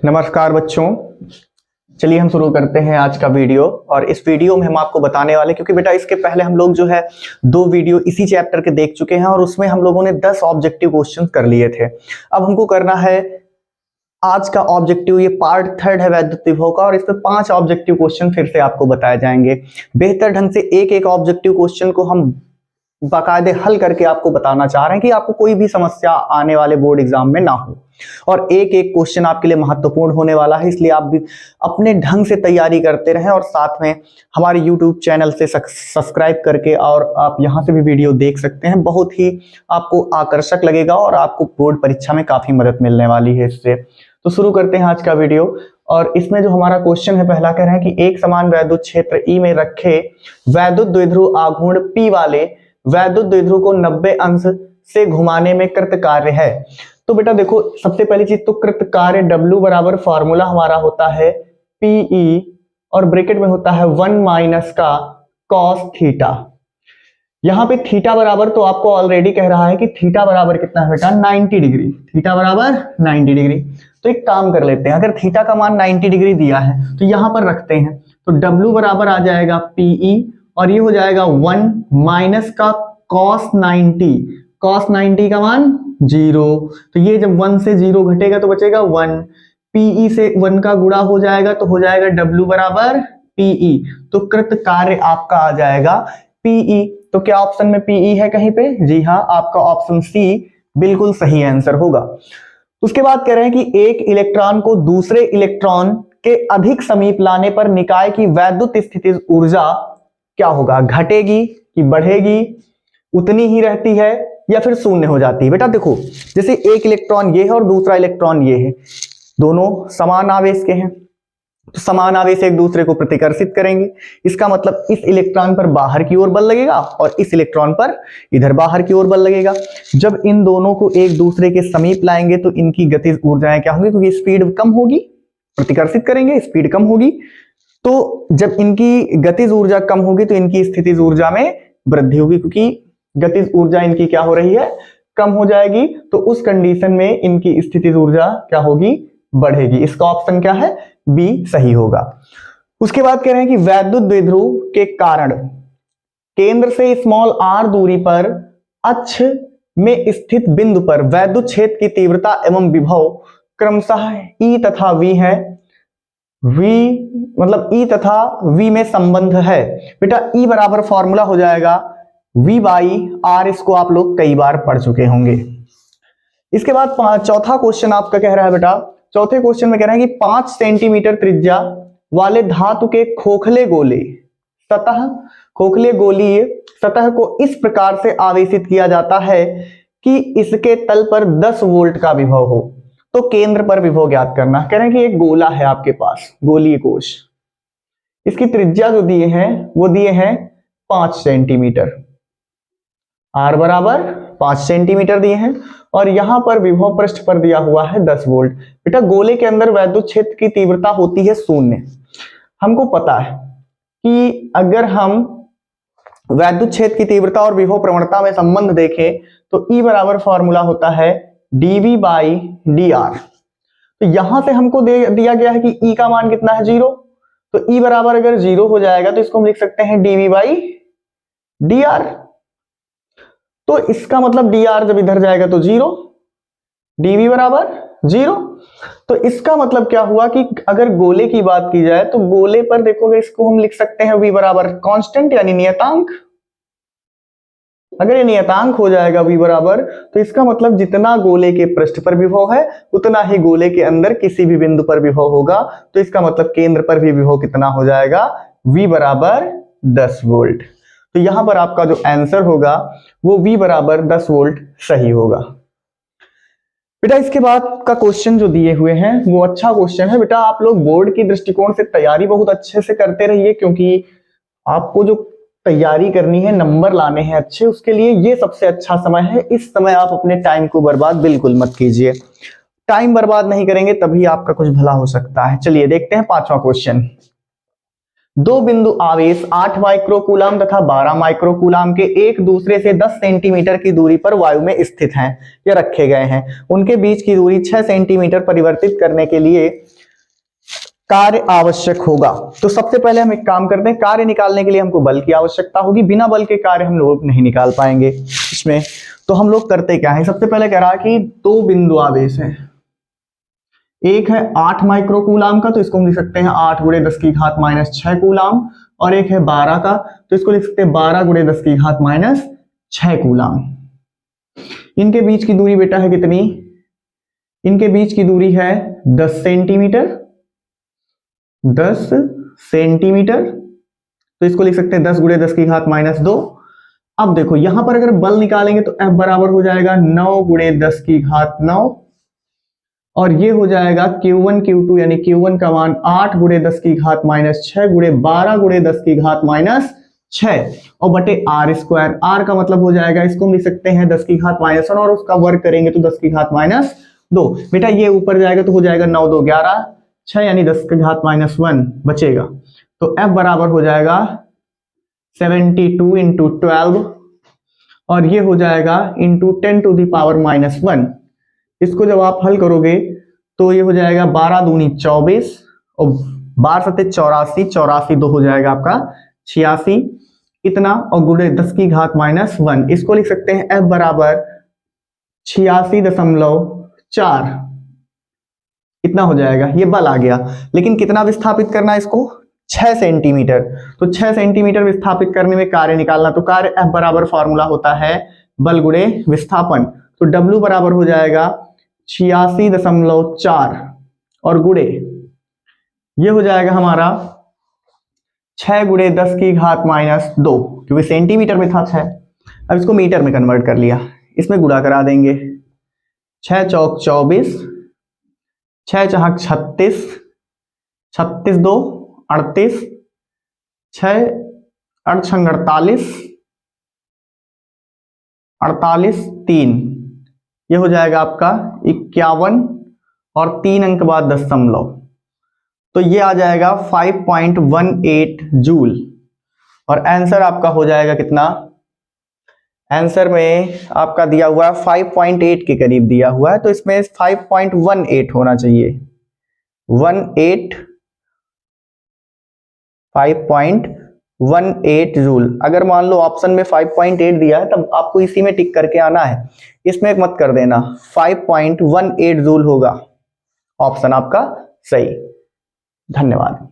नमस्कार बच्चों, चलिए हम शुरू करते हैं आज का वीडियो। और इस वीडियो में हम आपको बताने वाले, क्योंकि बेटा इसके पहले हम लोग जो है 2 वीडियो इसी चैप्टर के देख चुके हैं और उसमें हम लोगों ने 10 ऑब्जेक्टिव क्वेश्चन कर लिए थे। अब हमको करना है आज का ऑब्जेक्टिव, ये पार्ट 3 है वैद्युत विभव का, और इसमें 5 ऑब्जेक्टिव क्वेश्चन फिर से आपको बताए जाएंगे। बेहतर ढंग से एक एक ऑब्जेक्टिव क्वेश्चन को हम बाकायदे हल करके आपको बताना चाह रहे हैं कि आपको कोई भी समस्या आने वाले बोर्ड एग्जाम में ना हो। और एक एक क्वेश्चन आपके लिए महत्वपूर्ण होने वाला है, इसलिए आप भी अपने ढंग से तैयारी करते रहें और साथ में हमारे YouTube चैनल से सब्सक्राइब करके और आप यहां से भी वीडियो देख सकते हैं। बहुत ही आपको आकर्षक लगेगा और आपको बोर्ड परीक्षा में काफी मदद मिलने वाली है इससे। तो शुरू करते हैं आज का वीडियो। और इसमें जो हमारा क्वेश्चन है, पहला कह रहे हैं कि एक समान वैद्युत क्षेत्र ई में रखे वैद्युत द्विध्रुव आघूर्ण P वाले वैद्युत द्विध्रुव को 90 अंश से घुमाने में कृत कार्य है। तो बेटा देखो, सबसे पहली चीज तो कृत कार्य W बराबर फॉर्मूला हमारा होता है PE और ब्रैकेट में होता है 1 माइनस का cos थीटा। यहां पे थीटा बराबर तो आपको ऑलरेडी कह रहा है कि थीटा बराबर कितना है बेटा, 90 डिग्री। थीटा बराबर 90 डिग्री। तो एक काम कर लेते हैं, अगर थीटा का मान 90 डिग्री दिया है तो यहां पर रखते हैं। तो W बराबर आ जाएगा PE और ये हो जाएगा 1 माइनस का cos 90। cos 90 का मान 0। तो ये जब 1 से 0 घटेगा तो बचेगा 1। PE से 1 का गुणा हो जाएगा तो हो जाएगा W बराबर PE। तो कृत कार्य आपका आ जाएगा PE। तो क्या ऑप्शन में PE है कहीं पे? जी हाँ, आपका ऑप्शन C बिल्कुल सही आंसर होगा। उसके बाद कह रहे हैं कि एक इलेक्ट्रॉन को दूसरे इलेक्ट्रॉन के अधिक समीप लाने पर निकाय की वैद्युत स्थितिज ऊर्जा क्या होगा? घटेगी कि बढ़ेगी? उतनी ही रहती है या फिर शून्य हो जाती है? बेटा देखो, जैसे एक इलेक्ट्रॉन ये है और दूसरा इलेक्ट्रॉन ये है, दोनों समान आवेश के हैं, तो समान आवेश एक दूसरे को प्रतिकर्षित करेंगे। इसका मतलब इस इलेक्ट्रॉन पर बाहर की ओर बल लगेगा और इस इलेक्ट्रॉन पर इधर बाहर की ओर बल लगेगा। जब इन दोनों को एक दूसरे के समीप लाएंगे तो इनकी गतिज ऊर्जाएं क्या होंगी? क्योंकि स्पीड कम होगी, प्रतिकर्षित करेंगे, स्पीड कम होगी। तो जब इनकी गतिज ऊर्जा कम होगी तो इनकी स्थितिज ऊर्जा में वृद्धि होगी, क्योंकि गतिज ऊर्जा इनकी क्या हो रही है? कम हो जाएगी। तो उस कंडीशन में इनकी स्थितिज ऊर्जा क्या होगी? बढ़ेगी। इसका ऑप्शन क्या है? बी सही होगा। उसके बाद कह रहे हैं कि वैद्युत द्विध्रुव के कारण केंद्र से स्मॉल r दूरी पर अक्ष में स्थित बिंदु पर वैद्युत क्षेत्र की तीव्रता एवं विभव क्रमशः E तथा V है। V मतलब E तथा V में संबंध है। बेटा E बराबर फॉर्मूला हो जाएगा V बाई R। इसको आप लोग कई बार पढ़ चुके होंगे। इसके बाद चौथा क्वेश्चन आपका कह रहा है बेटा, चौथे क्वेश्चन में कह रहा है कि 5 सेंटीमीटर त्रिज्या वाले धातु के खोखले गोले सतह, खोखले गोलीय सतह को इस प्रकार से आवेशित किया जाता है कि इसके तल पर 10 वोल्ट का विभव हो। तो केंद्र पर विभव ज्ञात करना। कह रहे हैं कि एक गोला है आपके पास, गोलीय कोश, इसकी त्रिज्या जो दिए हैं वो दिए हैं 5 सेंटीमीटर, R बराबर 5 सेंटीमीटर दिए हैं, और यहां पर विभव पृष्ठ पर दिया हुआ है 10 वोल्ट। बेटा गोले के अंदर वैद्युत क्षेत्र की तीव्रता होती है 0। हमको पता है कि अगर हम वैद्युत क्षेत्र की तीव्रता और विभव प्रवणता में संबंध देखें तो E बराबर फॉर्मूला होता है dV बाई dr। तो यहां से हमको दिया गया है कि E का मान कितना है? 0। तो E बराबर अगर 0 हो जाएगा तो इसको हम लिख सकते हैं dV बाई dr। तो इसका मतलब dr जब इधर जाएगा तो 0, dV बराबर 0। तो इसका मतलब क्या हुआ कि अगर गोले की बात की जाए तो गोले पर देखोगे, इसको हम लिख सकते हैं V बराबर कांस्टेंट यानी नियतांक। अगर ये नियतांक हो जाएगा V बराबर, तो इसका मतलब जितना गोले के पृष्ठ पर विभव है उतना ही गोले के अंदर किसी भी बिंदु पर विभव होगा। तो इसका मतलब केंद्र पर भी विभव कितना हो जाएगा? V बराबर 10 वोल्ट। तो यहां पर आपका जो आंसर होगा वो V बराबर 10 वोल्ट सही होगा। बेटा इसके बाद का क्वेश्चन जो दिए हुए हैं वो अच्छा क्वेश्चन है। बेटा आप लोग बोर्ड की दृष्टिकोण से तैयारी बहुत अच्छे से करते रहिए, क्योंकि आपको जो तैयारी करनी है, नंबर लाने हैं अच्छे, उसके लिए ये सबसे अच्छा समय है। इस समय आप अपने टाइम को बर्बाद बिल्कुल मत कीजिए। टाइम बर्बाद नहीं करेंगे तभी आपका कुछ भला हो सकता है। चलिए देखते हैं 5वां क्वेश्चन। दो बिंदु आवेश 8 माइक्रोकूलम तथा 12 माइक्रोकूलम के एक दूसरे से 10 सेंटीमीटर की दूरी पर वायु में स्थित हैं या रखे गए हैं। उनके बीच की दूरी 6 सेंटीमीटर परिवर्तित करने के लिए कार्य आवश्यक होगा। तो सबसे पहले हम एक काम करते हैं, कार्य निकालने के लिए हमको बल की आवश्यकता होगी। बिना बल के कार्य हम लोग नहीं निकाल पाएंगे इसमें। तो हम लोग करते क्या है, सबसे पहले कह रहा है कि दो बिंदु आवेश है, एक है 8 माइक्रोकूलम का, तो इसको हम लिख सकते हैं 8 गुणे 10 की घात माइनस 6 कूलम, और एक है 12 का, तो इसको लिख सकते हैं 12 गुणे 10 की घात माइनस 6 कूलम। इनके बीच की दूरी बेटा है कितनी, इनके बीच की दूरी है 10 सेंटीमीटर, 10 सेंटीमीटर, तो इसको लिख सकते हैं 10 गुणे 10 की घात माइनस 2। अब देखो यहां पर अगर बल निकालेंगे तो F बराबर हो जाएगा 9 गुणे 10 की घात 9, और ये हो जाएगा Q1 Q2 यानी Q1 का मान 8 गुणे 10 की घात माइनस 6 गुणे 12 गुणे 10 की घात माइनस 6 और बटे आर स्क्वायर। आर का मतलब हो जाएगा, इसको हम लिख सकते हैं 10 की घात माइनस 1, और उसका वर्ग करेंगे तो 10 की घात माइनस 2। बेटा ये ऊपर जाएगा तो हो जाएगा 9 2 11 6 यानी 10 की घात माइनस 1 बचेगा। तो F बराबर हो जाएगा 72 इंटू 12, और ये हो जाएगा into 10 to the power minus 1। इसको जब आप हल करोगे तो ये हो जाएगा 12 दूनी 24 और 12 सत्ते 84, 84 दो हो जाएगा आपका 86 इतना, और गुणे 10 की घात माइनस 1। इसको लिख सकते हैं F बराबर 86.4 इतना हो जाएगा। ये बल आ गया, लेकिन कितना विस्थापित करना है इसको, 6 सेंटीमीटर। तो 6 सेंटीमीटर विस्थापित करने में कार्य निकालना, तो कार्य F बराबर फॉर्मूला होता है बल गुणे विस्थापन। तो W बराबर हो जाएगा 86.4 और गुणे ये हो जाएगा हमारा 6 गुणे 10 की घात माइनस 2, क्योंकि सेंटीमीटर में था 6। अब इसको मीटर में कन्वर्ट कर लिया, इसमें गुणा करा देंगे। 6 चौक 24, 6 चौक 36, 36 2 38, 6 8 6 48, 48 3, ये हो जाएगा आपका 51 और 3 अंक बाद दशमलव, तो ये आ जाएगा 5.18 जूल। और आंसर आपका हो जाएगा कितना, आंसर में आपका दिया हुआ है 5.8 के करीब दिया हुआ है, तो इसमें 5.18 होना चाहिए। 5.18 जूल। अगर मान लो ऑप्शन में 5.8 दिया है तब आपको इसी में टिक करके आना है, इसमें मत कर देना। 5.18 जूल होगा ऑप्शन आपका सही। धन्यवाद।